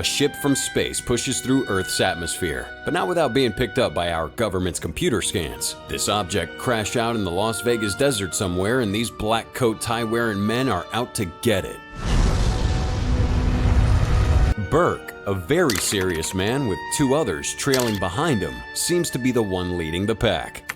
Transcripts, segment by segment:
A ship from space pushes through Earth's atmosphere, but not without being picked up by our government's computer scans. This object crashed out in the Las Vegas desert somewhere, and these black coat tie-wearing men are out to get it. Burke, a very serious man with two others trailing behind him, seems to be the one leading the pack.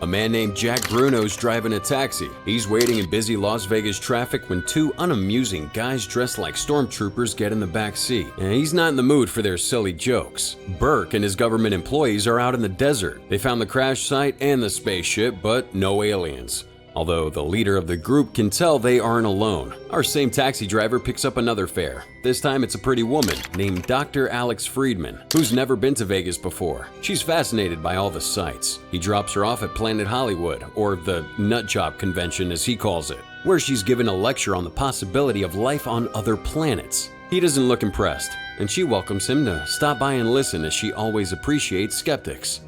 A man named Jack Bruno's driving a taxi. He's waiting in busy Las Vegas traffic when two unamusing guys dressed like stormtroopers get in the back seat, and he's not in the mood for their silly jokes. Burke and his government employees are out in the desert. They found the crash site and the spaceship, but no aliens. Although the leader of the group can tell they aren't alone. Our same taxi driver picks up another fare. This time it's a pretty woman named Dr. Alex Friedman, who's never been to Vegas before. She's fascinated by all the sights. He drops her off at Planet Hollywood, or the Nut Job Convention as he calls it, where she's given a lecture on the possibility of life on other planets. He doesn't look impressed, and she welcomes him to stop by and listen, as she always appreciates skeptics.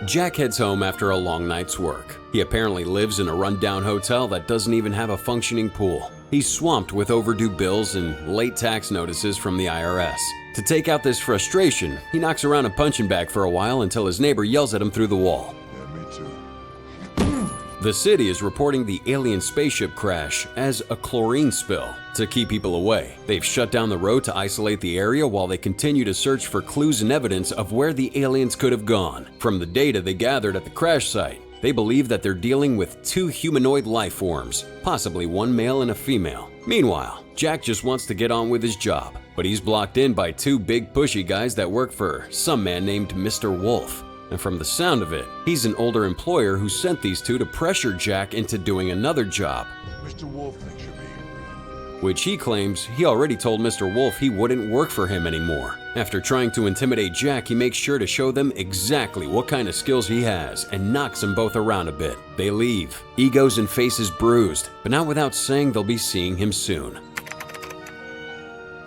Jack heads home after a long night's work. He apparently lives in a rundown hotel that doesn't even have a functioning pool. He's swamped with overdue bills and late tax notices from the IRS. To take out this frustration, he knocks around a punching bag for a while until his neighbor yells at him through the wall. Yeah, me too. The city is reporting the alien spaceship crash as a chlorine spill. To keep people away, they've shut down the road to isolate the area while they continue to search for clues and evidence of where the aliens could have gone. From the data they gathered at the crash site, they believe that they're dealing with two humanoid life forms, possibly one male and a female. Meanwhile, Jack just wants to get on with his job, but he's blocked in by two big pushy guys that work for some man named Mr. Wolf. And from the sound of it, he's an older employer who sent these two to pressure Jack into doing another job, Mr. Wolf thinks you're being greedy. which he claims he already told Mr. Wolf he wouldn't work for him anymore. After trying to intimidate Jack, he makes sure to show them exactly what kind of skills he has and knocks them both around a bit. They leave, egos and faces bruised, but not without saying they'll be seeing him soon.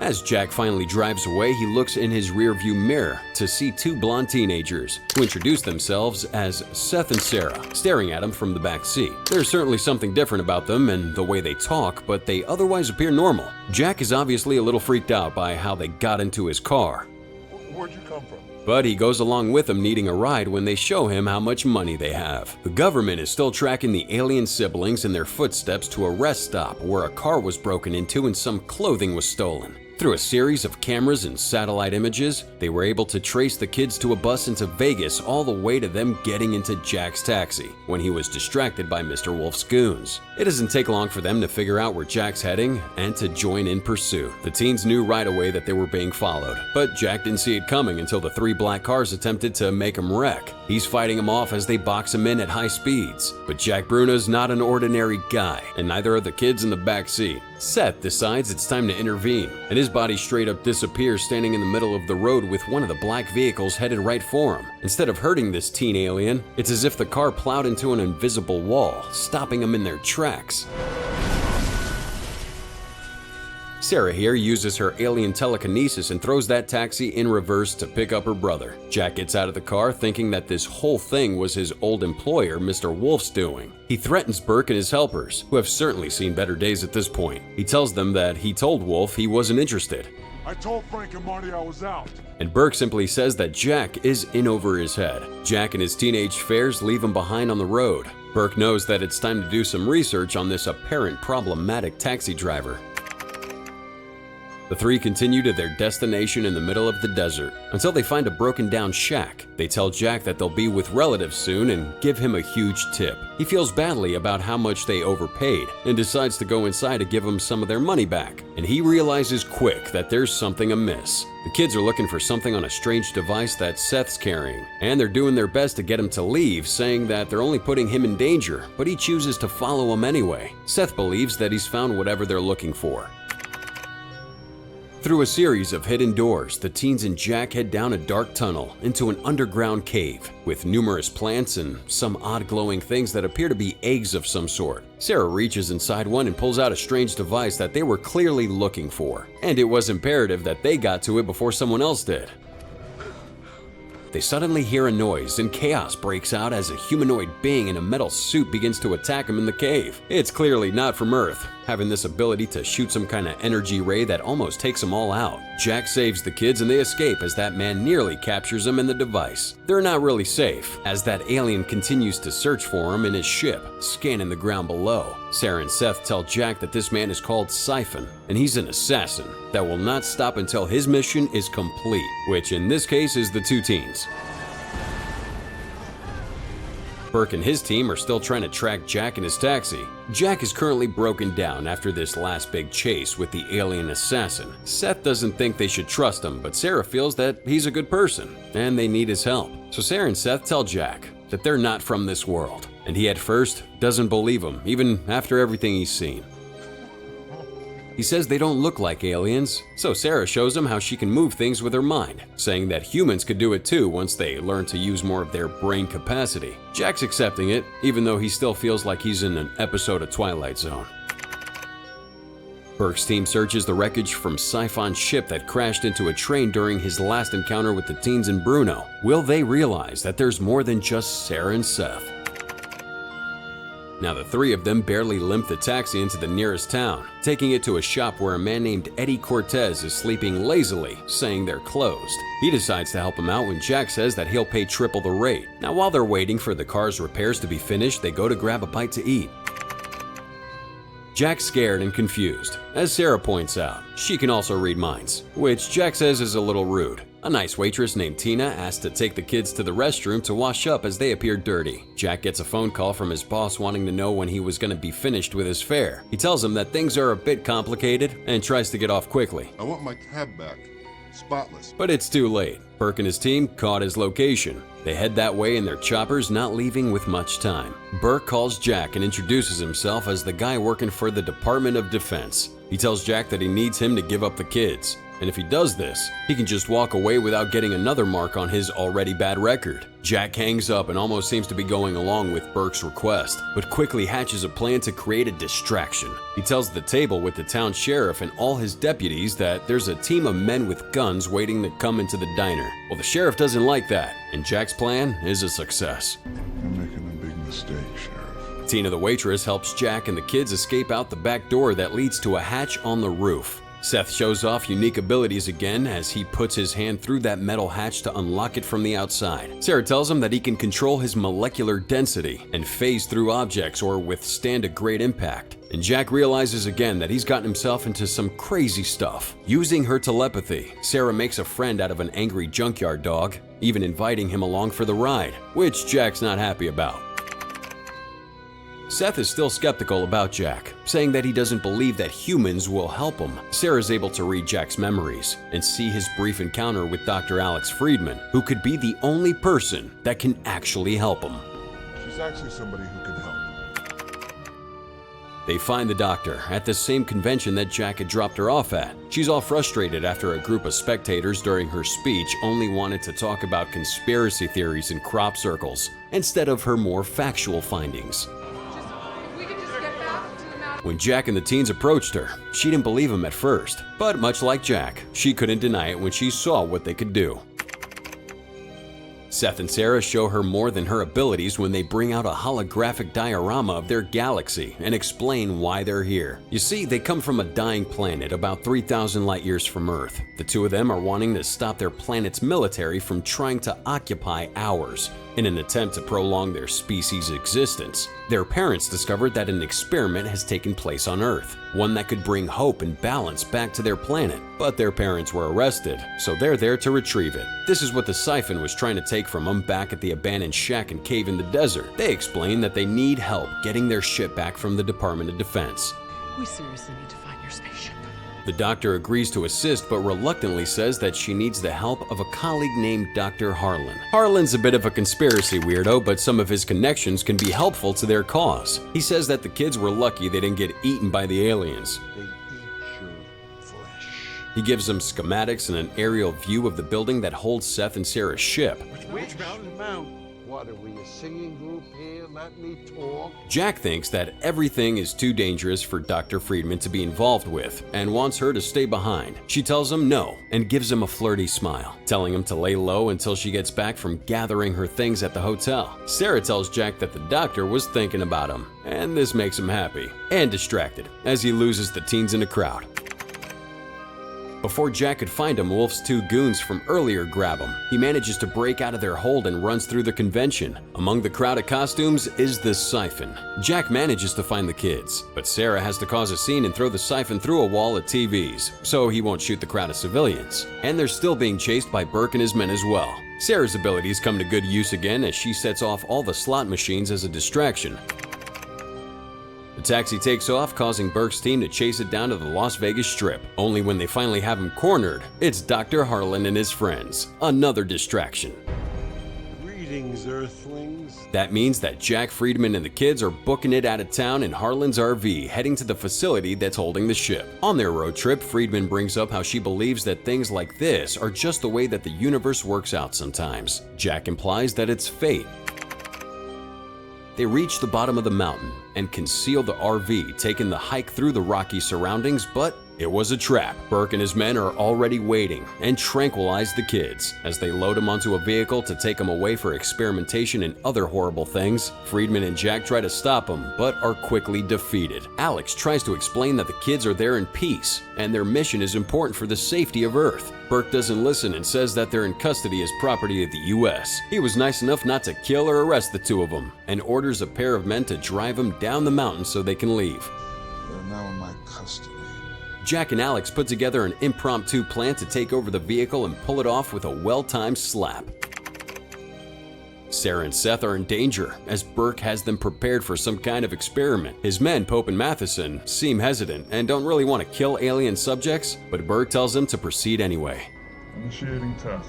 As Jack finally drives away, he looks in his rearview mirror to see two blonde teenagers who introduce themselves as Seth and Sarah, staring at him from the back seat. There's certainly something different about them and the way they talk, but they otherwise appear normal. Jack is obviously a little freaked out by how they got into his car, Where'd you come from? but he goes along with them needing a ride when they show him how much money they have. The government is still tracking the alien siblings in their footsteps to a rest stop where a car was broken into and some clothing was stolen. Through a series of cameras and satellite images, they were able to trace the kids to a bus into Vegas all the way to them getting into Jack's taxi when he was distracted by Mr. Wolf's goons. It doesn't take long for them to figure out where Jack's heading and to join in pursuit. The teens knew right away that they were being followed, but Jack didn't see it coming until the three black cars attempted to make him wreck. He's fighting them off as they box him in at high speeds. But Jack Bruno's not an ordinary guy, and neither are the kids in the back seat. Seth decides it's time to intervene, and his body straight up disappears standing in the middle of the road with one of the black vehicles headed right for him. Instead of hurting this teen alien, it's as if the car plowed into an invisible wall, stopping them in their tracks. Sarah here uses her alien telekinesis and throws that taxi in reverse to pick up her brother. Jack gets out of the car thinking that this whole thing was his old employer, Mr. Wolf's doing. He threatens Burke and his helpers, who have certainly seen better days at this point. He tells them that he told Wolf he wasn't interested. I told Frank and Marty I was out. And Burke simply says that Jack is in over his head. Jack and his teenage fares leave him behind on the road. Burke knows that it's time to do some research on this apparent problematic taxi driver. The three continue to their destination in the middle of the desert until they find a broken down shack. They tell Jack that they'll be with relatives soon and give him a huge tip. He feels badly about how much they overpaid and decides to go inside to give them some of their money back. And he realizes quick that there's something amiss. The kids are looking for something on a strange device that Seth's carrying, and they're doing their best to get him to leave, saying that they're only putting him in danger, but he chooses to follow them anyway. Seth believes that he's found whatever they're looking for. Through a series of hidden doors, the teens and Jack head down a dark tunnel into an underground cave with numerous plants and some odd glowing things that appear to be eggs of some sort. Sarah reaches inside one and pulls out a strange device that they were clearly looking for, and it was imperative that they got to it before someone else did. They suddenly hear a noise and chaos breaks out as a humanoid being in a metal suit begins to attack them in the cave. It's clearly not from Earth. having this ability to shoot some kind of energy ray that almost takes them all out. Jack saves the kids and they escape as that man nearly captures them in the device. They're not really safe, as that alien continues to search for him in his ship, scanning the ground below. Sarah and Seth tell Jack that this man is called Siphon, and he's an assassin that will not stop until his mission is complete, which in this case is the two teens. Burke and his team are still trying to track Jack in his taxi. Jack is currently broken down after this last big chase with the alien assassin. Seth doesn't think they should trust him, but Sarah feels that he's a good person and they need his help. So Sarah and Seth tell Jack that they're not from this world, and he at first doesn't believe him, even after everything he's seen. He says they don't look like aliens, so Sarah shows him how she can move things with her mind, saying that humans could do it too once they learn to use more of their brain capacity. Jack's accepting it, even though he still feels like he's in an episode of Twilight Zone. Burke's team searches the wreckage from Siphon's ship that crashed into a train during his last encounter with the teens in Bruno. Will they realize that there's more than just Sarah and Seth? Now the three of them barely limp the taxi into the nearest town, taking it to a shop where a man named Eddie Cortez is sleeping lazily, saying they're closed. He decides to help him out when Jack says that he'll pay triple the rate. Now while they're waiting for the car's repairs to be finished, they go to grab a bite to eat. Jack's scared and confused. As Sarah points out, she can also read minds, which Jack says is a little rude. A nice waitress named Tina asks to take the kids to the restroom to wash up as they appear dirty. Jack gets a phone call from his boss wanting to know when he was going to be finished with his fare. He tells him that things are a bit complicated and tries to get off quickly. I want my cab back. Spotless. But it's too late. Burke and his team caught his location. They head that way in their choppers, not leaving with much time. Burke calls Jack and introduces himself as the guy working for the Department of Defense. He tells Jack that he needs him to give up the kids, and if he does this, he can just walk away without getting another mark on his already bad record. Jack hangs up and almost seems to be going along with Burke's request, but quickly hatches a plan to create a distraction. He tells the table with the town sheriff and all his deputies that there's a team of men with guns waiting to come into the diner. Well, the sheriff doesn't like that, and Jack's plan is a success. You're making a big mistake, Sheriff. Tina the waitress helps Jack and the kids escape out the back door that leads to a hatch on the roof. Seth shows off unique abilities again as he puts his hand through that metal hatch to unlock it from the outside. Sarah tells him that he can control his molecular density and phase through objects or withstand a great impact. And Jack realizes again that he's gotten himself into some crazy stuff. Using her telepathy, Sarah makes a friend out of an angry junkyard dog, even inviting him along for the ride, which Jack's not happy about. Seth is still skeptical about Jack, saying that he doesn't believe that humans will help him. Sarah's able to read Jack's memories and see his brief encounter with Dr. Alex Friedman, who could be the only person that can actually help him. She's actually somebody who can help. They find the doctor at the same convention that Jack had dropped her off at. She's all frustrated after a group of spectators during her speech only wanted to talk about conspiracy theories in crop circles instead of her more factual findings. When Jack and the teens approached her, she didn't believe him at first, but much like Jack, she couldn't deny it when she saw what they could do. Seth and Sarah show her more than her abilities when they bring out a holographic diorama of their galaxy and explain why they're here. You see, they come from a dying planet about 3,000 light years from Earth. The two of them are wanting to stop their planet's military from trying to occupy ours in an attempt to prolong their species' existence. Their parents discovered that an experiment has taken place on Earth, one that could bring hope and balance back to their planet. But their parents were arrested, so they're there to retrieve it. This is what the Siphon was trying to take from them back at the abandoned shack and cave in the desert. They explain that they need help getting their ship back from the Department of Defense. We seriously need to find your spaceship. The doctor agrees to assist, but reluctantly says that she needs the help of a colleague named Dr. Harlan. Harlan's a bit of a conspiracy weirdo, but some of his connections can be helpful to their cause. He says that the kids were lucky they didn't get eaten by the aliens. They eat your flesh. He gives them schematics and an aerial view of the building that holds Seth and Sarah's ship. Which mountain? What, are we a singing group here? Let me talk. Jack thinks that everything is too dangerous for Dr. Friedman to be involved with and wants her to stay behind. She tells him no and gives him a flirty smile, telling him to lay low until she gets back from gathering her things at the hotel. Sarah tells Jack that the doctor was thinking about him, and this makes him happy and distracted as he loses the teens in a crowd. Before Jack could find him, Wolf's two goons from earlier grab him. He manages to break out of their hold and runs through the convention. Among the crowd of costumes is the siphon. Jack manages to find the kids, but Sarah has to cause a scene and throw the siphon through a wall of TVs, so he won't shoot the crowd of civilians. And they're still being chased by Burke and his men as well. Sarah's abilities come to good use again as she sets off all the slot machines as a distraction. The taxi takes off, causing Burke's team to chase it down to the Las Vegas Strip. Only when they finally have him cornered, it's Dr. Harlan and his friends. Another distraction. Greetings, Earthlings. That means that Jack Friedman and the kids are booking it out of town in Harlan's RV, heading to the facility that's holding the ship. On their road trip, Friedman brings up how she believes that things like this are just the way that the universe works out sometimes. Jack implies that it's fate. They reach the bottom of the mountain and conceal the RV, taking the hike through the rocky surroundings, but it was a trap. Burke and his men are already waiting and tranquilize the kids as they load them onto a vehicle to take them away for experimentation and other horrible things. Friedman and Jack try to stop them, but are quickly defeated. Alex tries to explain that the kids are there in peace and their mission is important for the safety of Earth. Burke doesn't listen and says that they're in custody as property of the US. He was nice enough not to kill or arrest the two of them and orders a pair of men to drive them down the mountain so they can leave. They're now in my custody. Jack and Alex put together an impromptu plan to take over the vehicle and pull it off with a well-timed slap. Sarah and Seth are in danger as Burke has them prepared for some kind of experiment. His men, Pope and Matheson, seem hesitant and don't really want to kill alien subjects, but Burke tells them to proceed anyway. Initiating test.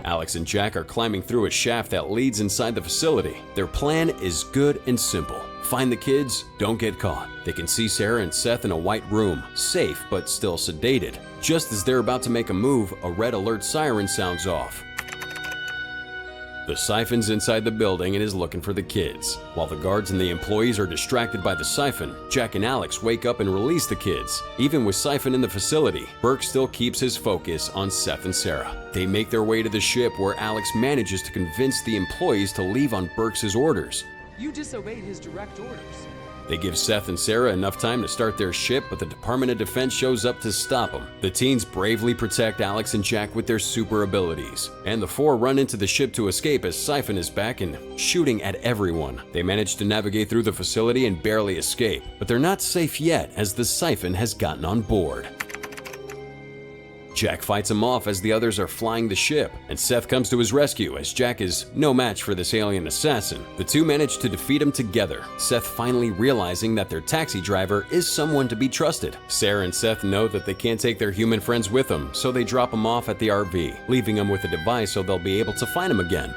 Alex and Jack are climbing through a shaft that leads inside the facility. Their plan is good and simple. Find the kids, don't get caught. They can see Sarah and Seth in a white room, safe but still sedated. Just as they're about to make a move, a red alert siren sounds off. The siphon's inside the building and is looking for the kids. While the guards and the employees are distracted by the siphon, Jack and Alex wake up and release the kids. Even with siphon in the facility, Burke still keeps his focus on Seth and Sarah. They make their way to the ship where Alex manages to convince the employees to leave on Burke's orders. You disobeyed his direct orders. They give Seth and Sarah enough time to start their ship, but the Department of Defense shows up to stop them. The teens bravely protect Alex and Jack with their super abilities, and the four run into the ship to escape as Siphon is back and shooting at everyone. They manage to navigate through the facility and barely escape, but they're not safe yet as the Siphon has gotten on board. Jack fights him off as the others are flying the ship, and Seth comes to his rescue as Jack is no match for this alien assassin. The two manage to defeat him together, Seth finally realizing that their taxi driver is someone to be trusted. Sarah and Seth know that they can't take their human friends with them, so they drop him off at the RV, leaving him with a device so they'll be able to find him again.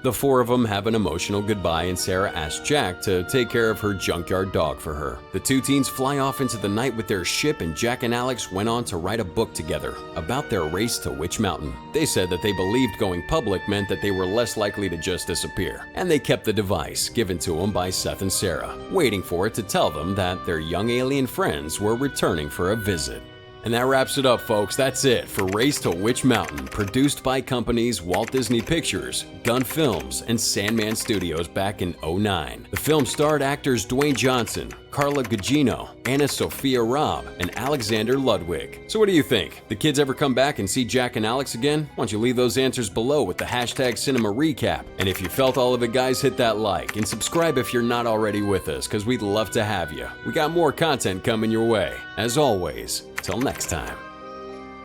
The four of them have an emotional goodbye and Sarah asks Jack to take care of her junkyard dog for her. The two teens fly off into the night with their ship and Jack and Alex went on to write a book together about their race to Witch Mountain. They said that they believed going public meant that they were less likely to just disappear, and they kept the device given to them by Seth and Sarah, waiting for it to tell them that their young alien friends were returning for a visit. And that wraps it up, folks. That's it for Race to Witch Mountain, produced by companies Walt Disney Pictures, Gun Films, and Sandman Studios back in '09. The film starred actors Dwayne Johnson, Carla Gugino, Anna Sophia Robb, and Alexander Ludwig. So what do you think? The kids ever come back and see Jack and Alex again? Why don't you leave those answers below with the hashtag Cinema Recap. And if you felt all of it, guys, hit that like and subscribe if you're not already with us, because we'd love to have you. We got more content coming your way. As always, till next time.